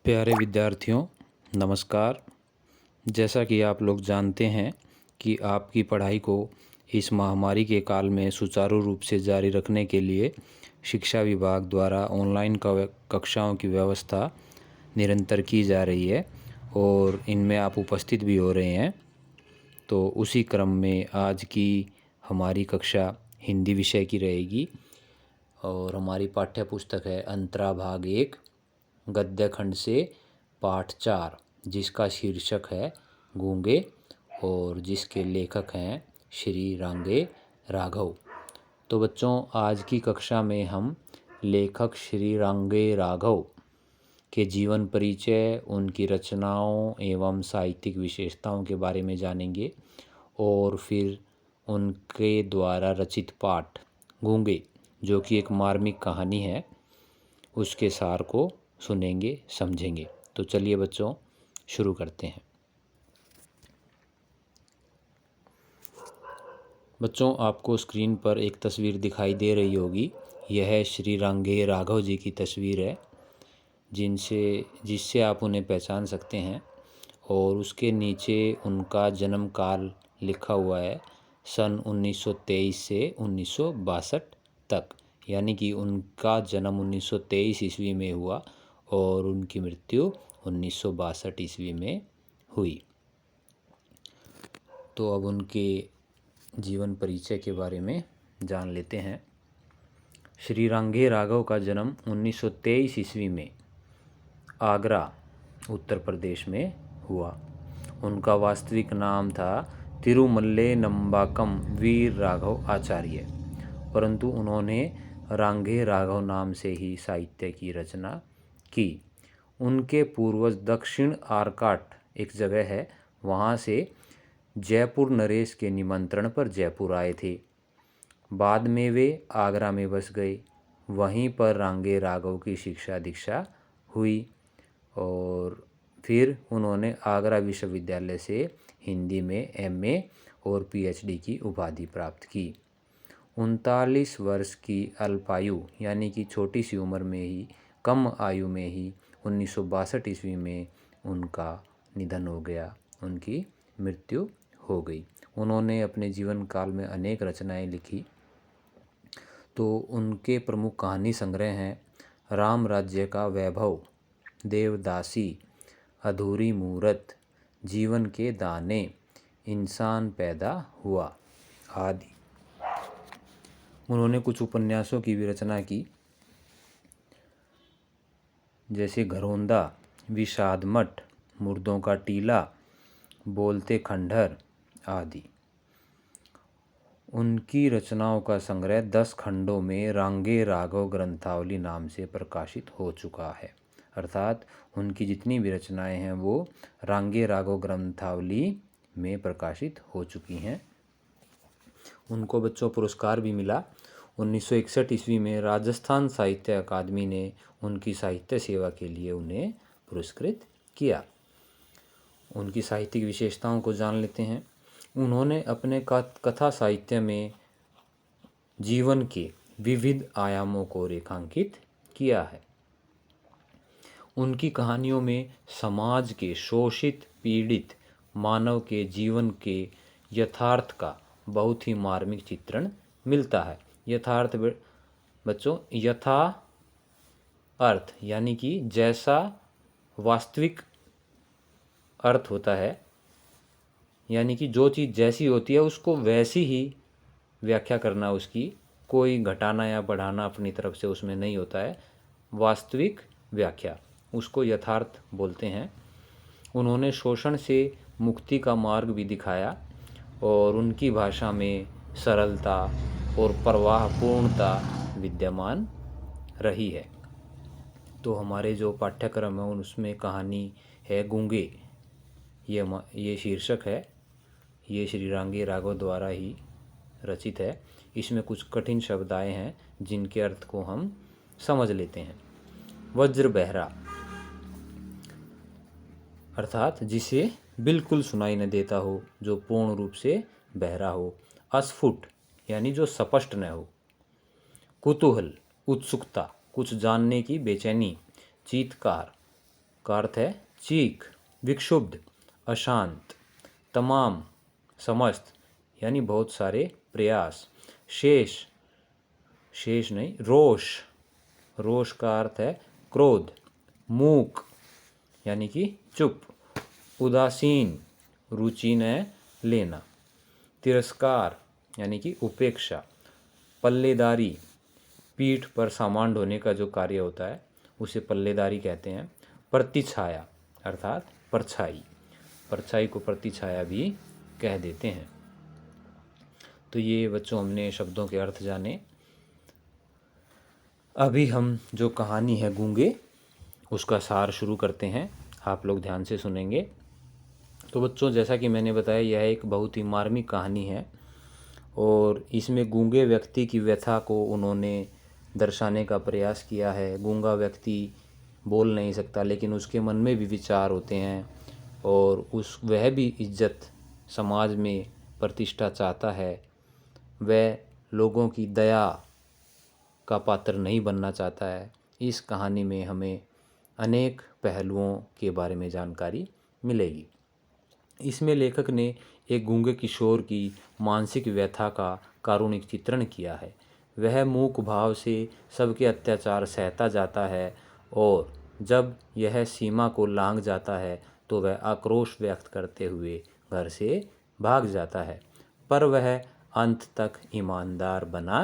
प्यारे विद्यार्थियों, नमस्कार। जैसा कि आप लोग जानते हैं कि आपकी पढ़ाई को इस महामारी के काल में सुचारू रूप से जारी रखने के लिए शिक्षा विभाग द्वारा ऑनलाइन कक्षाओं की व्यवस्था निरंतर की जा रही है और इनमें आप उपस्थित भी हो रहे हैं। तो उसी क्रम में आज की हमारी कक्षा हिंदी विषय की रहेगी और हमारी पाठ्य पुस्तक है अंतरा भाग 1 गद्य खंड से पाठ 4, जिसका शीर्षक है गूंगे और जिसके लेखक हैं श्री रांगे राघव। तो बच्चों, आज की कक्षा में हम लेखक श्री रांगे राघव के जीवन परिचय, उनकी रचनाओं एवं साहित्यिक विशेषताओं के बारे में जानेंगे और फिर उनके द्वारा रचित पाठ गूंगे, जो कि एक मार्मिक कहानी है, उसके सार को सुनेंगे, समझेंगे। तो चलिए बच्चों, शुरू करते हैं। बच्चों, आपको स्क्रीन पर एक तस्वीर दिखाई दे रही होगी। यह श्री रांगे राघव जी की तस्वीर है, जिससे आप उन्हें पहचान सकते हैं। और उसके नीचे उनका जन्म काल लिखा हुआ है, सन 1923 से 1962 तक, यानी कि उनका जन्म 1923 ईस्वी में हुआ और उनकी मृत्यु 1962 ईस्वी में हुई। तो अब उनके जीवन परिचय के बारे में जान लेते हैं। श्री रांगे राघव का जन्म 1923 ईस्वी में आगरा, उत्तर प्रदेश में हुआ। उनका वास्तविक नाम था तिरुमल्ले नंबाकम वीर राघव आचार्य, परंतु उन्होंने रांगे राघव नाम से ही साहित्य की रचना की। उनके पूर्वज दक्षिण आरकाट एक जगह है, वहाँ से जयपुर नरेश के निमंत्रण पर जयपुर आए थे। बाद में वे आगरा में बस गए। वहीं पर रांगे राघव की शिक्षा दीक्षा हुई और फिर उन्होंने आगरा विश्वविद्यालय से हिंदी में एमए और पीएचडी की उपाधि प्राप्त की। 39 वर्ष की अल्पायु, यानी कि छोटी सी उम्र में ही, कम आयु में ही 1962 ईस्वी में उनका निधन हो गया, उनकी मृत्यु हो गई। उन्होंने अपने जीवन काल में अनेक रचनाएं लिखी। तो उनके प्रमुख कहानी संग्रह हैं राम राज्य का वैभव, देवदासी, अधूरी मूरत, जीवन के दाने, इंसान पैदा हुआ आदि। उन्होंने कुछ उपन्यासों की भी रचना की, जैसे घरौंदा, विषाद मठ, मुर्दों का टीला, बोलते खंडहर आदि। उनकी रचनाओं का संग्रह 10 खंडों में रांगे राघव ग्रंथावली नाम से प्रकाशित हो चुका है। अर्थात उनकी जितनी भी रचनाएं हैं वो रांगे राघव ग्रंथावली में प्रकाशित हो चुकी हैं। उनको बच्चों पुरस्कार भी मिला। 1961 ईस्वी में राजस्थान साहित्य अकादमी ने उनकी साहित्य सेवा के लिए उन्हें पुरस्कृत किया। उनकी साहित्यिक विशेषताओं को जान लेते हैं। उन्होंने अपने कथा साहित्य में जीवन के विविध आयामों को रेखांकित किया है। उनकी कहानियों में समाज के शोषित पीड़ित मानव के जीवन के यथार्थ का बहुत ही मार्मिक चित्रण मिलता है। यथार्थ बच्चों, यथा अर्थ यानी कि जैसा वास्तविक अर्थ होता है, यानी कि जो चीज़ जैसी होती है उसको वैसी ही व्याख्या करना, उसकी कोई घटाना या बढ़ाना अपनी तरफ से उसमें नहीं होता है। वास्तविक व्याख्या, उसको यथार्थ बोलते हैं। उन्होंने शोषण से मुक्ति का मार्ग भी दिखाया और उनकी भाषा में सरलता और प्रवाहपूर्णता विद्यमान रही है। तो हमारे जो पाठ्यक्रम है उसमें कहानी है गूंगे, ये शीर्षक है। ये श्री रांगे राघव द्वारा ही रचित है। इसमें कुछ कठिन शब्द आए हैं जिनके अर्थ को हम समझ लेते हैं। वज्र बहरा, अर्थात जिसे बिल्कुल सुनाई न देता हो, जो पूर्ण रूप से बहरा हो। अस्फुट, यानी जो स्पष्ट न हो। कुतूहल, उत्सुकता, कुछ जानने की बेचैनी। चीत्कार, का अर्थ है चीख, विक्षुब्ध, अशांत, तमाम, समस्त यानी बहुत सारे प्रयास, शेष, शेष नहीं, रोष, रोष का अर्थ है क्रोध, मूक यानी कि चुप, उदासीन, रुचि न लेना, तिरस्कार यानी कि उपेक्षा, पल्लेदारी, पीठ पर सामान ढोने का जो कार्य होता है उसे पल्लेदारी कहते हैं, प्रतिछाया अर्थात परछाई, परछाई को प्रतिछाया भी कह देते हैं। तो ये बच्चों हमने शब्दों के अर्थ जाने। अभी हम जो कहानी है गूंगे उसका सार शुरू करते हैं, आप लोग ध्यान से सुनेंगे। तो बच्चों जैसा कि मैंने बताया यह एक बहुत ही मार्मिक कहानी है और इसमें गूंगे व्यक्ति की व्यथा को उन्होंने दर्शाने का प्रयास किया है। गूंगा व्यक्ति बोल नहीं सकता लेकिन उसके मन में भी विचार होते हैं और वह भी इज्जत समाज में प्रतिष्ठा चाहता है, वह लोगों की दया का पात्र नहीं बनना चाहता है। इस कहानी में हमें अनेक पहलुओं के बारे में जानकारी मिलेगी। इसमें लेखक ने एक गूंगे किशोर की मानसिक व्यथा का कारुणिक चित्रण किया है। वह मूक भाव से सबके अत्याचार सहता जाता है और जब यह सीमा को लांघ जाता है तो वह आक्रोश व्यक्त करते हुए घर से भाग जाता है, पर वह अंत तक ईमानदार बना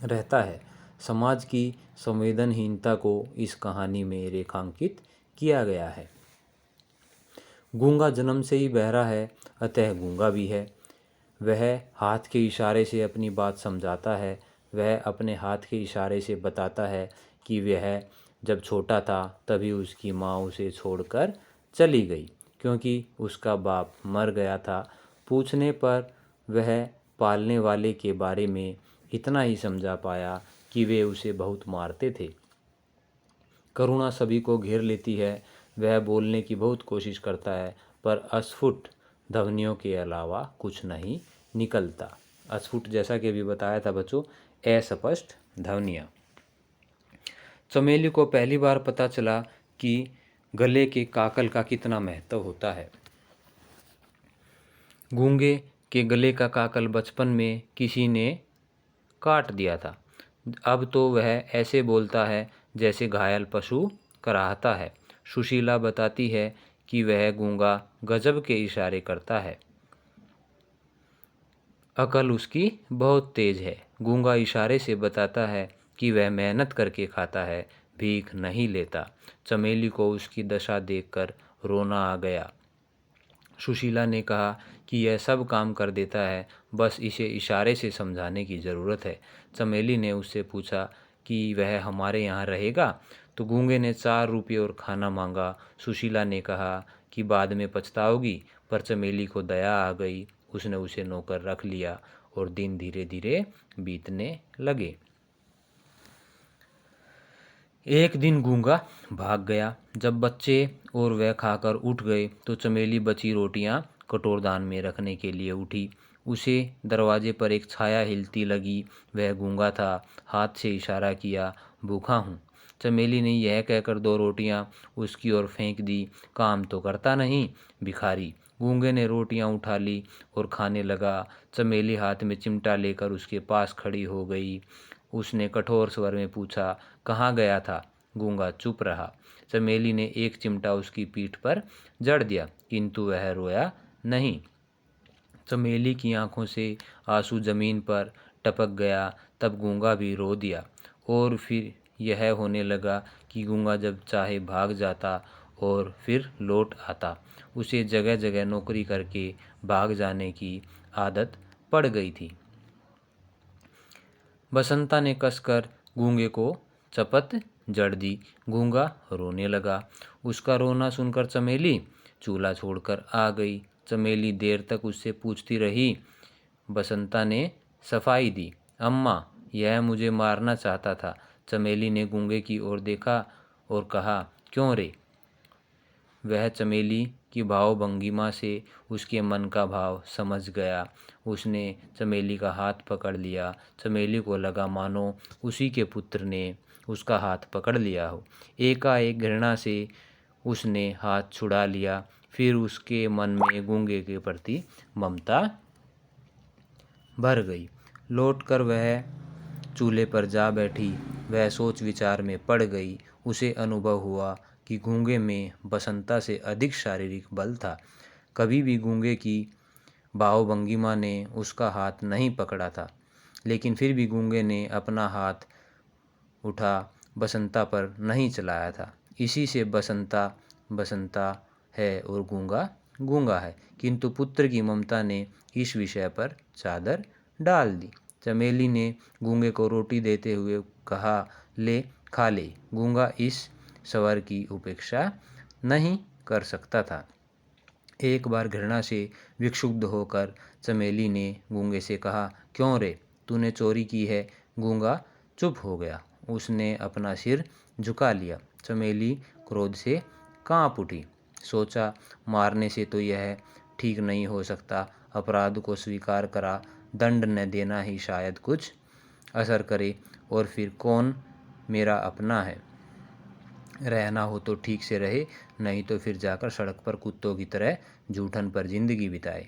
रहता है। समाज की संवेदनहीनता को इस कहानी में रेखांकित किया गया है। गूंगा जन्म से ही बहरा है, अतः गूंगा भी है। वह हाथ के इशारे से अपनी बात समझाता है। वह अपने हाथ के इशारे से बताता है कि वह जब छोटा था तभी उसकी माँ उसे छोड़कर चली गई क्योंकि उसका बाप मर गया था। पूछने पर वह पालने वाले के बारे में इतना ही समझा पाया कि वे उसे बहुत मारते थे। करुणा सभी को घेर लेती है। वह बोलने की बहुत कोशिश करता है पर अस्फुट ध्वनियों के अलावा कुछ नहीं निकलता। अस्फुट जैसा कि अभी बताया था बच्चों, अस्पष्ट ध्वनियाँ। चमेली को पहली बार पता चला कि गले के काकल का कितना महत्व होता है। गूंगे के गले का काकल बचपन में किसी ने काट दिया था। अब तो वह ऐसे बोलता है जैसे घायल पशु कराहता है। सुशीला बताती है कि वह गूंगा गजब के इशारे करता है, अकल उसकी बहुत तेज है। गूंगा इशारे से बताता है कि वह मेहनत करके खाता है, भीख नहीं लेता। चमेली को उसकी दशा देखकर रोना आ गया। सुशीला ने कहा कि यह सब काम कर देता है, बस इसे इशारे से समझाने की ज़रूरत है। चमेली ने उससे पूछा कि वह हमारे यहाँ रहेगा, तो गूंगे ने 4 रुपये और खाना मांगा। सुशीला ने कहा कि बाद में पछताओगी, पर चमेली को दया आ गई। उसने उसे नौकर रख लिया और दिन धीरे धीरे बीतने लगे। एक दिन गूंगा भाग गया। जब बच्चे और वह खाकर उठ गए तो चमेली बची रोटियां कटोरदान में रखने के लिए उठी। उसे दरवाजे पर एक छाया हिलती लगी। वह गूंगा था। हाथ से इशारा किया, भूखा हूँ। चमेली ने यह कहकर 2 रोटियां उसकी ओर फेंक दी। काम तो करता नहीं, भिखारी। गूंगे ने रोटियां उठा ली और खाने लगा। चमेली हाथ में चिमटा लेकर उसके पास खड़ी हो गई। उसने कठोर स्वर में पूछा, कहाँ गया था? गूंगा चुप रहा। चमेली ने एक चिमटा उसकी पीठ पर जड़ दिया, किंतु वह रोया नहीं। चमेली की आंखों से आंसू जमीन पर टपक गया। तब गूंगा भी रो दिया और फिर यह होने लगा कि गूंगा जब चाहे भाग जाता और फिर लौट आता। उसे जगह जगह नौकरी करके भाग जाने की आदत पड़ गई थी। बसंता ने कसकर गूंगे को चपत जड़ दी। गूंगा रोने लगा। उसका रोना सुनकर चमेली चूल्हा छोड़कर आ गई। चमेली देर तक उससे पूछती रही। बसंता ने सफाई दी, अम्मा, यह मुझे मारना चाहता था। चमेली ने गूंगे की ओर देखा और कहा, क्यों रे? वह चमेली की भाव भंगिमा से उसके मन का भाव समझ गया। उसने चमेली का हाथ पकड़ लिया। चमेली को लगा मानो उसी के पुत्र ने उसका हाथ पकड़ लिया हो। एकाएक घृणा से उसने हाथ छुड़ा लिया। फिर उसके मन में गूंगे के प्रति ममता भर गई। लौटकर वह चूल्हे पर जा बैठी। वह सोच विचार में पड़ गई। उसे अनुभव हुआ कि गूंगे में बसंता से अधिक शारीरिक बल था। कभी भी गूंगे की भावभंगिमा ने उसका हाथ नहीं पकड़ा था, लेकिन फिर भी गूंगे ने अपना हाथ उठा बसंता पर नहीं चलाया था। इसी से बसंता बसंता है और गूंगा गूंगा है। किंतु पुत्र की ममता ने इस विषय पर चादर डाल दी। चमेली ने गूंगे को रोटी देते हुए कहा, ले खा ले। गूंगा इस स्वर की उपेक्षा नहीं कर सकता था। एक बार घृणा से विक्षुब्ध होकर चमेली ने गूंगे से कहा, क्यों रे, तूने चोरी की है। गूंगा चुप हो गया। उसने अपना सिर झुका लिया। चमेली क्रोध से कांप उठी। सोचा, मारने से तो यह ठीक नहीं हो सकता। अपराध को स्वीकार करा, दंड न देना ही शायद कुछ असर करे। और फिर कौन मेरा अपना है। रहना हो तो ठीक से रहे, नहीं तो फिर जाकर सड़क पर कुत्तों की तरह जूठन पर जिंदगी बिताए।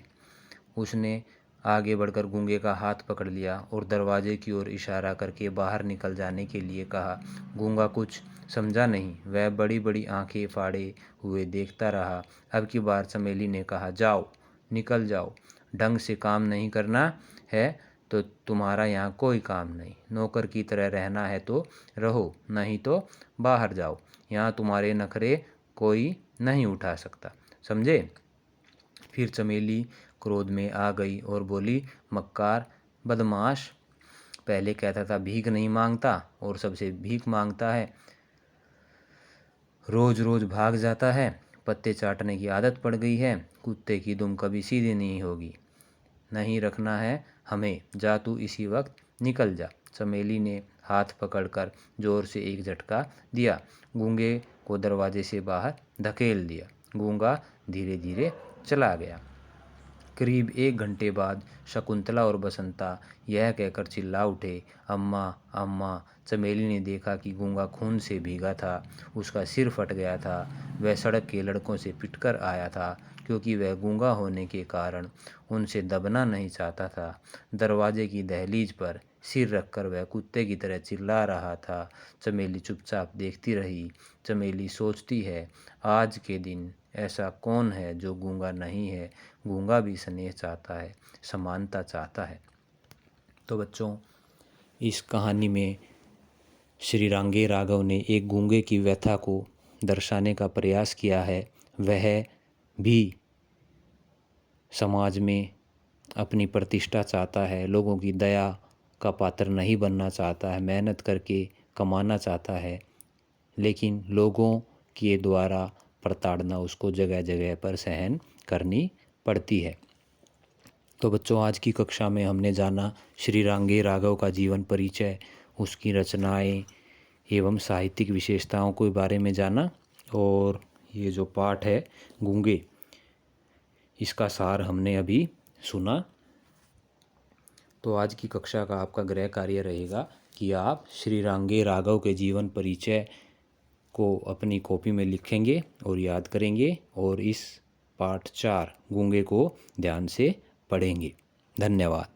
उसने आगे बढ़कर गूंगे का हाथ पकड़ लिया और दरवाजे की ओर इशारा करके बाहर निकल जाने के लिए कहा। गूंगा कुछ समझा नहीं। वह बड़ी बड़ी आंखें फाड़े हुए देखता रहा। अब की बार चमेली ने कहा, जाओ, निकल जाओ। ढंग से काम नहीं करना है तो तुम्हारा यहाँ कोई काम नहीं। नौकर की तरह रहना है तो रहो, नहीं तो बाहर जाओ। यहाँ तुम्हारे नखरे कोई नहीं उठा सकता, समझे। फिर चमेली क्रोध में आ गई और बोली, मक्कार, बदमाश, पहले कहता था भीख नहीं मांगता और सबसे भीख मांगता है। रोज रोज भाग जाता है। पत्ते चाटने की आदत पड़ गई है। कुत्ते की दुम कभी सीधी नहीं होगी। नहीं रखना है हमें, जा तू इसी वक्त निकल जा। चमेली ने हाथ पकड़कर जोर से एक झटका दिया। गूंगे को दरवाजे से बाहर धकेल दिया। गूंगा धीरे धीरे चला गया। करीब 1 घंटे बाद शकुंतला और बसंता यह कहकर चिल्ला उठे, अम्मा अम्मा। चमेली ने देखा कि गूंगा खून से भीगा था। उसका सिर फट गया था। वह सड़क के लड़कों से पिटकर आया था, क्योंकि वह गूंगा होने के कारण उनसे दबना नहीं चाहता था। दरवाजे की दहलीज पर सिर रखकर वह कुत्ते की तरह चिल्ला रहा था। चमेली चुपचाप देखती रही। चमेली सोचती है, आज के दिन ऐसा कौन है जो गूंगा नहीं है। गूंगा भी स्नेह चाहता है, समानता चाहता है। तो बच्चों, इस कहानी में श्री रांगे राघव ने एक गूंगे की व्यथा को दर्शाने का प्रयास किया है। वह भी समाज में अपनी प्रतिष्ठा चाहता है, लोगों की दया का पात्र नहीं बनना चाहता है, मेहनत करके कमाना चाहता है, लेकिन लोगों के द्वारा प्रताड़ना उसको जगह जगह पर सहन करनी पड़ती है। तो बच्चों, आज की कक्षा में हमने जाना श्री रांगे राघव का जीवन परिचय, उसकी रचनाएं एवं साहित्यिक विशेषताओं के बारे में जाना। और ये जो पाठ है गूंगे, इसका सार हमने अभी सुना। तो आज की कक्षा का आपका गृह कार्य रहेगा कि आप श्री रांगे राघव के जीवन परिचय को अपनी कॉपी में लिखेंगे और याद करेंगे, और इस पाठ 4 गूंगे को ध्यान से पढ़ेंगे। धन्यवाद।